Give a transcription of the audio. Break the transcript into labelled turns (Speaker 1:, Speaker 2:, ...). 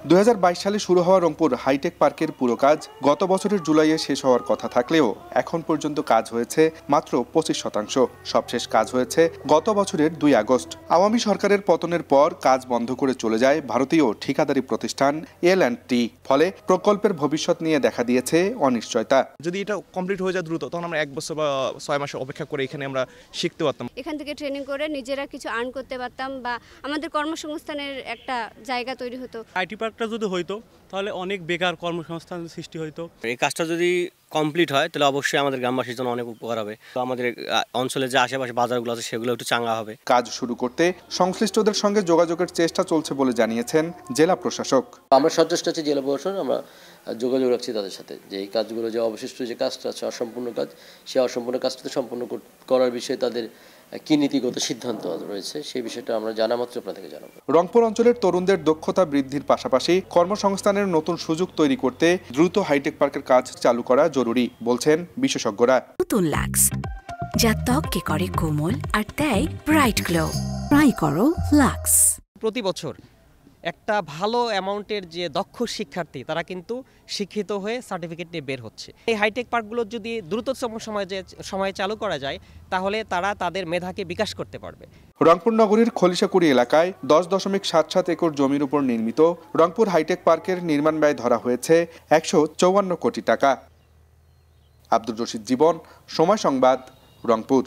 Speaker 1: 2022 সালে শুরু হওয়া রংপুর হাইটেক পার্কের পুরো কাজ গত বছরের জুলাইয়ে শেষ হওয়ার কথা থাকলেও এখন পর্যন্ত কাজ হয়েছে মাত্র 25%। সবশেষ কাজ হয়েছে গত বছরের 2 আগস্ট। আওয়ামী সরকারের পতনের পর কাজ বন্ধ করে চলে যায় ভারতীয় ঠিকাদারি প্রতিষ্ঠান এল&টি। ফলে প্রকল্পের ভবিষ্যৎ নিয়ে দেখা দিয়েছে অনিশ্চয়তা।
Speaker 2: যদি এটা কমপ্লিট হয়ে যায় দ্রুত, তখন আমরা 1 বছর বা 6 মাস অপেক্ষা করে এখানে আমরা শিখতে পারতাম।
Speaker 3: এখান থেকে ট্রেনিং করে নিজেরা কিছু আর্ন করতে পারতাম বা আমাদের কর্মসংস্থানের একটা জায়গা তৈরি হতো।
Speaker 4: আইটি পার্কটা যদি হইতো তাহলে অনেক বেকার কর্মসংস্থান সৃষ্টি হইতো।
Speaker 5: এই কাজটা যদি কমপ্লিট হয় তাহলে অবশ্যই আমাদের গ্রামবাসীর জন্য অনেক উপকার হবে। তো আমাদের অঞ্চলে যে আশেপাশে বাজারগুলো আছে সেগুলো একটু চাঙ্গা হবে।
Speaker 1: কাজ শুরু করতে সংশ্লিষ্টদের সঙ্গে যোগাযোগের চেষ্টা চলছে বলে জানিয়েছেন জেলা প্রশাসক।
Speaker 6: আমরা সচেষ্ট আছি, জেলা প্রশাসন আমরা যোগাযোগ রাখছি তাদের সাথে, যে এই কাজগুলো যে অবশিষ্ট যে কাজটা আছে অসম্পূর্ণ কাজ, সেই অসম্পূর্ণ কাজটা সম্পূর্ণ করার বিষয়ে তাদের কি নীতিগত সিদ্ধান্ত রয়েছে সেই বিষয়টা আমরা জানা মাত্র আপনাদেরকে জানাবো।
Speaker 1: রংপুর অঞ্চলের তরুণদের দক্ষতা বৃদ্ধির পাশাপাশি কর্মসংস্থানের নতুন সুযোগ তৈরি করতে দ্রুত হাইটেক পার্কের কাজ চালু করা জরুরি বলছেন বিশেষজ্ঞরা।
Speaker 7: নতুন লাক্স যা ত্বককে করে কোমল আর দেয় ব্রাইট গ্লো। ট্রাই করো লাক্স।
Speaker 8: প্রতি বছর একটা ভালো অ্যামাউন্টের যে দক্ষ শিক্ষার্থী তারা কিন্তু শিক্ষিত হয়ে সার্টিফিকেট নিয়ে বের হচ্ছে। এই হাইটেক পার্কগুলো যদি দ্রুততম সময়ে চালু করা যায় তাহলে তারা তাদের মেধাকে বিকাশ করতে পারবে।
Speaker 1: রংপুর নগরীর খলিশাকুড়ি এলাকায় 10.77 একর জমির উপর নির্মিত রংপুর হাইটেক পার্কের নির্মাণ ব্যয় ধরা হয়েছে 154 কোটি টাকা। আব্দুর রশিদ জীবন, সময় সংবাদ, রংপুর।